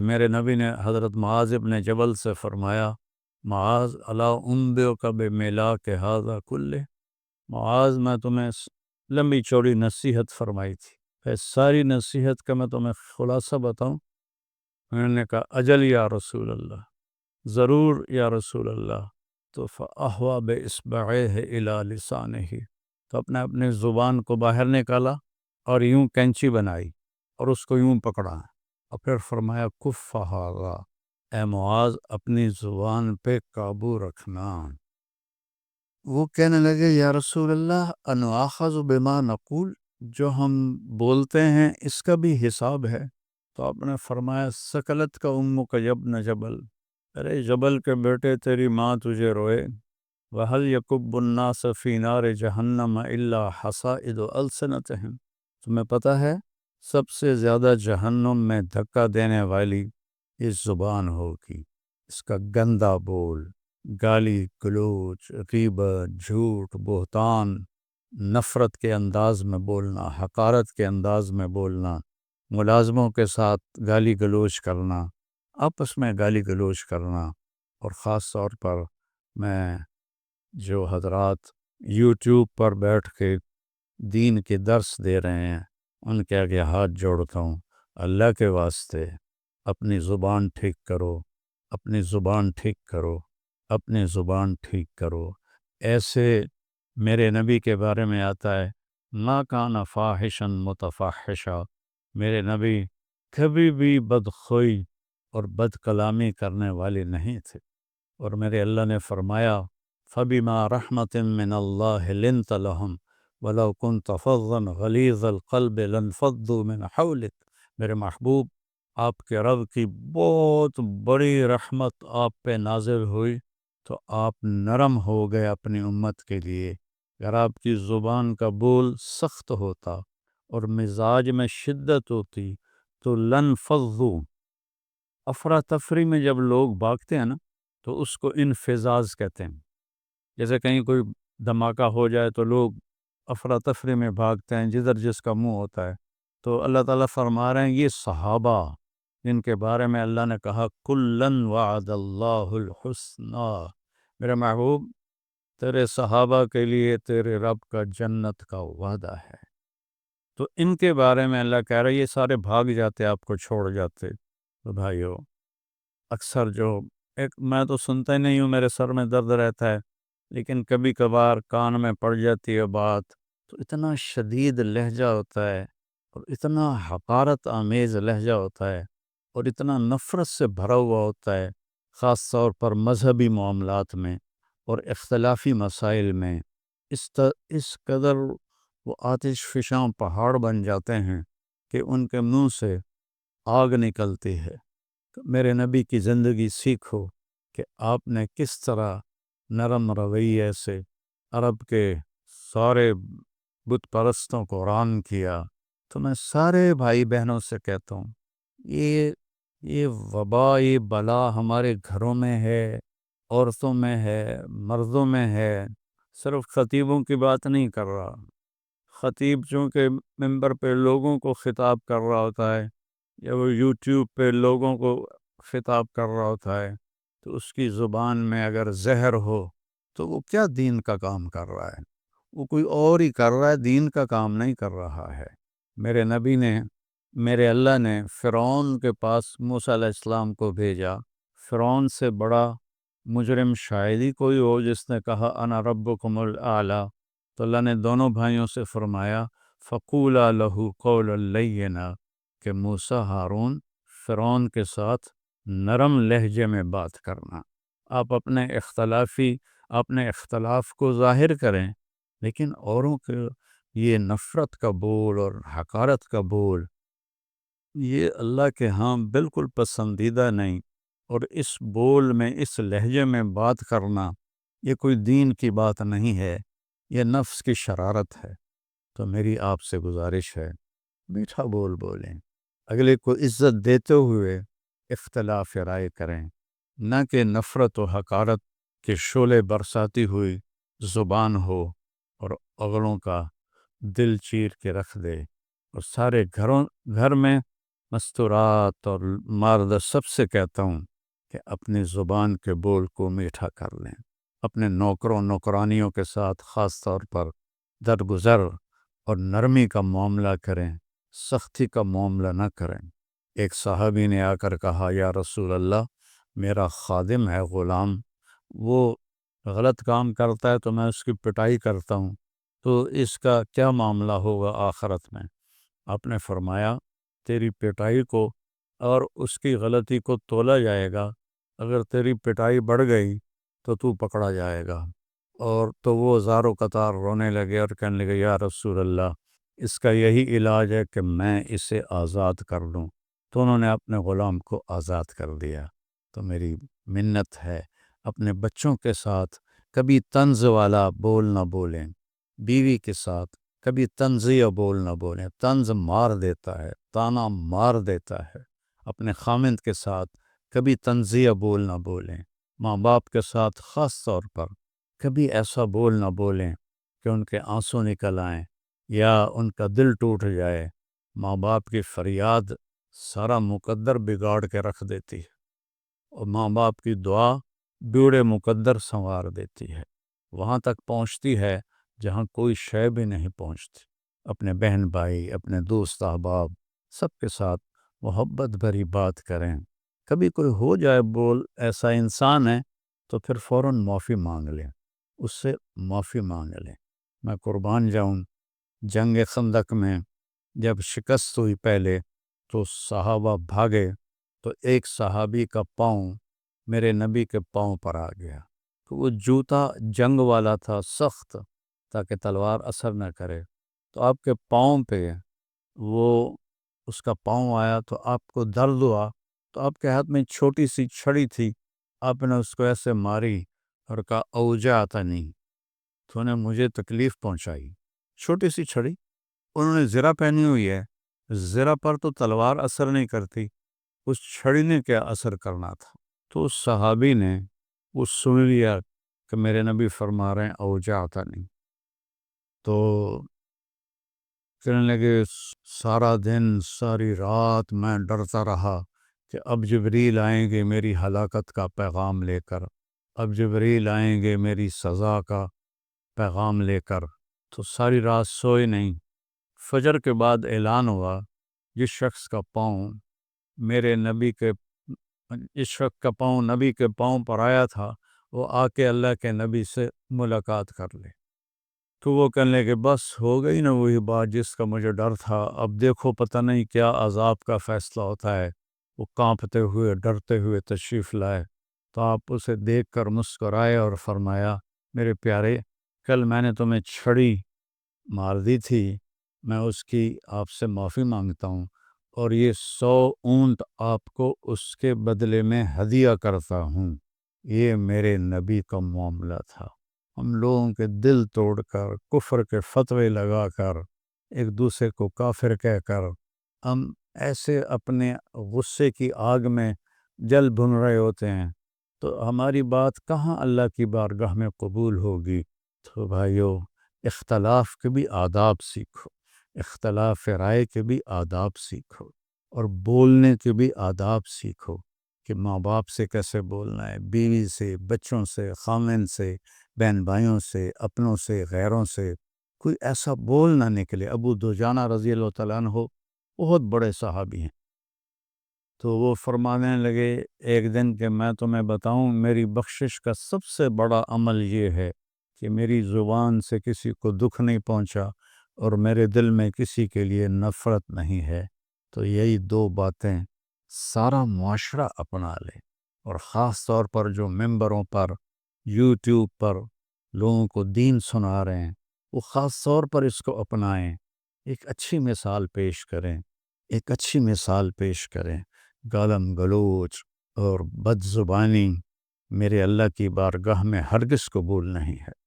میرے نبی نے حضرت معاذ ابن جبل سے فرمایا، معاذ الا انبئک بملاک ھذا کلہ، معاذ میں تمہیں لمبی چوڑی نصیحت فرمائی تھی، پھر ساری نصیحت کا میں تمہیں خلاصہ بتاؤں؟ میں نے کہا اجل یا رسول اللہ، ضرور یا رسول اللہ۔ تو فأہویٰ بإصبعیہ الی لسانہ، تو اپنے زبان کو باہر نکالا اور یوں کینچی بنائی اور اس کو یوں پکڑا، اور پھر فرمایا کف ھذا، اے معاذ اپنی زبان پہ قابو رکھنا۔ وہ کہنے لگے یا رسول اللہ انؤاخذ بما نقول، جو ہم بولتے ہیں اس کا بھی حساب ہے؟ تو آپ نے فرمایا سکلت کا امک یبن جبل، ارے جبل کے بیٹے تیری ماں تجھے روئے۔ وَهَلْ يَكُبُّ النَّاسَ فِي نَارِ جَهَنَّمَ إِلَّا حَصَائِدُ أَلْسِنَتِهِمْ، تمہیں پتہ ہے سب سے زیادہ جہنم میں دھکا دینے والی اس زبان ہوگی، اس کا گندا بول، گالی گلوچ، غیبت، جھوٹ، بہتان، نفرت کے انداز میں بولنا، حقارت کے انداز میں بولنا، ملازموں کے ساتھ گالی گلوچ کرنا، آپس میں گالی گلوچ کرنا، اور خاص طور پر میں جو حضرات یوٹیوب پر بیٹھ کے دین کے درس دے رہے ہیں ان کے آگے ہاتھ جوڑتا ہوں، اللہ کے واسطے اپنی زبان ٹھیک کرو، اپنی زبان ٹھیک کرو، اپنی زبان ٹھیک کرو۔ ایسے میرے نبی کے بارے میں آتا ہے ما کان فاحشا متفحشا، میرے نبی کبھی بھی بدخوئی اور بد کلامی کرنے والے نہیں تھے، اور میرے اللہ نے فرمایا فَبِمَا رَحْمَةٍ مِّنَ اللَّهِ لِنْتَ لَهُمْ وَلَوْ كُنْتَ فَظًّا غَلِيظَ الْقَلْبِ لَانفَضُّوا مِنْ حَوْلِكَ، میرے محبوب آپ کے رب کی بہت بڑی رحمت آپ پہ نازل ہوئی تو آپ نرم ہو گئے اپنی امت کے لیے۔ اگر آپ کی زبان کا بول سخت ہوتا اور مزاج میں شدت ہوتی تو لَانفَضُّوا، افراتفری میں جب لوگ بھاگتے ہیں نا تو اس کو انفزاز کہتے ہیں، جیسے کہیں کوئی دھماکہ ہو جائے تو لوگ افراتفری میں بھاگتے ہیں جدھر جس کا منہ ہوتا ہے، تو اللہ تعالیٰ فرما رہے ہیں یہ صحابہ جن کے بارے میں اللہ نے کہا کُلًّا وعد اللہ الحسنی، میرے محبوب تیرے صحابہ کے لیے تیرے رب کا جنت کا وعدہ ہے، تو ان کے بارے میں اللہ کہہ رہا ہے یہ سارے بھاگ جاتے آپ کو چھوڑ جاتے۔ تو بھائیو اکثر جو میں تو سنتا ہی نہیں ہوں، میرے سر میں درد رہتا ہے، لیکن کبھی کبھار کان میں پڑ جاتی ہے بات تو اتنا شدید لہجہ ہوتا ہے اور اتنا حقارت آمیز لہجہ ہوتا ہے اور اتنا نفرت سے بھرا ہوا ہوتا ہے، خاص طور پر مذہبی معاملات میں اور اختلافی مسائل میں اس قدر وہ آتش فشاں پہاڑ بن جاتے ہیں کہ ان کے منہ سے آگ نکلتی ہے۔ میرے نبی کی زندگی سیکھو کہ آپ نے کس طرح نرم رویے سے عرب کے سارے بت پرستوں کو ران کیا۔ تو میں سارے بھائی بہنوں سے کہتا ہوں یہ وبا، یہ بلا ہمارے گھروں میں ہے، عورتوں میں ہے، مردوں میں ہے، صرف خطیبوں کی بات نہیں کر رہا۔ خطیب چونکہ ممبر پہ لوگوں کو خطاب کر رہا ہوتا ہے یا وہ یوٹیوب پہ لوگوں کو خطاب کر رہا ہوتا ہے، تو اس کی زبان میں اگر زہر ہو تو وہ کیا دین کا کام کر رہا ہے؟ وہ کوئی اور ہی کر رہا ہے، دین کا کام نہیں کر رہا ہے۔ میرے نبی نے، میرے اللہ نے فرعون کے پاس موسیٰ علیہ السلام کو بھیجا۔ فرعون سے بڑا مجرم شاید ہی کوئی ہو جس نے کہا انا ربکم الاعلی، تو اللہ نے دونوں بھائیوں سے فرمایا فقولا لہ قولا لینا، کہ موسیٰ ہارون فرعون کے ساتھ نرم لہجے میں بات کرنا۔ آپ اپنے اختلاف کو ظاہر کریں، لیکن اوروں کے یہ نفرت کا بول اور حقارت کا بول یہ اللہ کے ہاں بالکل پسندیدہ نہیں، اور اس بول میں، اس لہجے میں بات کرنا یہ کوئی دین کی بات نہیں ہے، یہ نفس کی شرارت ہے۔ تو میری آپ سے گزارش ہے میٹھا بول بولیں، اگلے کو عزت دیتے ہوئے اختلاف رائے کریں، نہ کہ نفرت و حقارت کے شعلے برساتی ہوئی زبان ہو اور اگلوں کا دل چیر کے رکھ دے، اور سارے گھر میں مستورات اور مارد سب سے کہتا ہوں کہ اپنی زبان کے بول کو میٹھا کر لیں، اپنے نوکروں نوکرانیوں کے ساتھ خاص طور پر درگزر اور نرمی کا معاملہ کریں، سختی کا معاملہ نہ کریں۔ ایک صحابی نے آ کر کہا، یا رسول اللہ، میرا خادم ہے، غلام، وہ غلط کام کرتا ہے تو میں اس کی پٹائی کرتا ہوں، تو اس کا کیا معاملہ ہوگا آخرت میں؟ آپ نے فرمایا، تیری پٹائی کو اور اس کی غلطی کو تولا جائے گا، اگر تیری پٹائی بڑھ گئی تو تو پکڑا جائے گا۔ اور تو وہ زار و قطار رونے لگے اور کہنے لگے، یا رسول اللہ، اس کا یہی علاج ہے کہ میں اسے آزاد کر لوں۔ تو انہوں نے اپنے غلام کو آزاد کر دیا۔ تو میری منت ہے، اپنے بچوں کے ساتھ کبھی طنز والا بول نہ بولیں، بیوی کے ساتھ کبھی طنزیہ بول نہ بولیں، طنز مار دیتا ہے، تانا مار دیتا ہے۔ اپنے خامند کے ساتھ کبھی طنزیہ بول نہ بولیں، ماں باپ کے ساتھ خاص طور پر کبھی ایسا بول نہ بولیں کہ ان کے آنسو نکل آئیں یا ان کا دل ٹوٹ جائے۔ ماں باپ کی فریاد سارا مقدر بگاڑ کے رکھ دیتی ہے، اور ماں باپ کی دعا بیڑے مقدر سنوار دیتی ہے، وہاں تک پہنچتی ہے جہاں کوئی شے بھی نہیں پہنچتی۔ اپنے بہن بھائی، اپنے دوست احباب سب کے ساتھ محبت بھری بات کریں۔ کبھی کوئی ہو جائے بول، ایسا انسان ہے تو پھر فوراً معافی مانگ لیں، اس سے معافی مانگ لیں۔ میں قربان جاؤں، جنگ خندق میں جب شکست ہوئی پہلے تو صحابہ بھاگے، تو ایک صحابی کا پاؤں میرے نبی کے پاؤں پر آ گیا، تو وہ جوتا جنگ والا تھا، سخت، تاکہ تلوار اثر نہ کرے، تو آپ کے پاؤں پہ وہ اس کا پاؤں آیا تو آپ کو درد ہوا، تو آپ کے ہاتھ میں چھوٹی سی چھڑی تھی، آپ نے اس کو ایسے ماری اور کہا، اوجعتنی، تو نے مجھے تکلیف پہنچائی۔ چھوٹی سی چھڑی، انہوں نے زرہ پہنی ہوئی ہے، زرہ پر تو تلوار اثر نہیں کرتی، اس چھڑی نے کیا اثر کرنا تھا؟ تو اس صحابی نے وہ سن لیا کہ میرے نبی فرما رہے ہیں اوجعتنی، تو کہنے لگے، سارا دن ساری رات میں ڈرتا رہا کہ اب جبریل آئیں گے میری ہلاکت کا پیغام لے کر، اب جبریل آئیں گے میری سزا کا پیغام لے کر، تو ساری رات سوئے نہیں۔ فجر کے بعد اعلان ہوا، جس شخص کا پاؤں میرے نبی کے اس شخص کا پاؤں نبی کے پاؤں پر آیا تھا، وہ آ کے اللہ کے نبی سے ملاقات کر لے۔ تو وہ کہنے لگے، بس ہو گئی نا وہی بات جس کا مجھے ڈر تھا، اب دیکھو پتہ نہیں کیا عذاب کا فیصلہ ہوتا ہے۔ وہ کانپتے ہوئے ڈرتے ہوئے تشریف لائے، تو آپ اسے دیکھ کر مسکرائے اور فرمایا، میرے پیارے، کل میں نے تمہیں چھڑی مار دی تھی، میں اس کی آپ سے معافی مانگتا ہوں، اور یہ 100 اونٹ آپ کو اس کے بدلے میں ہدیہ کرتا ہوں۔ یہ میرے نبی کا معاملہ تھا۔ ہم لوگوں کے دل توڑ کر، کفر کے فتوے لگا کر، ایک دوسرے کو کافر کہہ کر، ہم ایسے اپنے غصے کی آگ میں جل بھن رہے ہوتے ہیں، تو ہماری بات کہاں اللہ کی بارگاہ میں قبول ہوگی؟ تو بھائیو، اختلاف کے بھی آداب سیکھو، اختلاف رائے کے بھی آداب سیکھو، اور بولنے کے بھی آداب سیکھو کہ ماں باپ سے کیسے بولنا ہے، بیوی سے، بچوں سے، خامن سے، بہن بھائیوں سے، اپنوں سے، غیروں سے، کوئی ایسا بول نہ نکلے۔ ابو دجانہ رضی اللہ تعالیٰ عنہ بہت بڑے صحابی ہیں، تو وہ فرمانے لگے ایک دن کہ میں تمہیں بتاؤں، میری بخشش کا سب سے بڑا عمل یہ ہے کہ میری زبان سے کسی کو دکھ نہیں پہنچا اور میرے دل میں کسی کے لیے نفرت نہیں ہے۔ تو یہی 2 باتیں سارا معاشرہ اپنا لے، اور خاص طور پر جو ممبروں پر، یوٹیوب پر لوگوں کو دین سنا رہے ہیں، وہ خاص طور پر اس کو اپنائیں، ایک اچھی مثال پیش کریں، ایک اچھی مثال پیش کریں۔ گالم گلوچ اور بد زبانی میرے اللہ کی بارگاہ میں ہرگز قبول نہیں ہے۔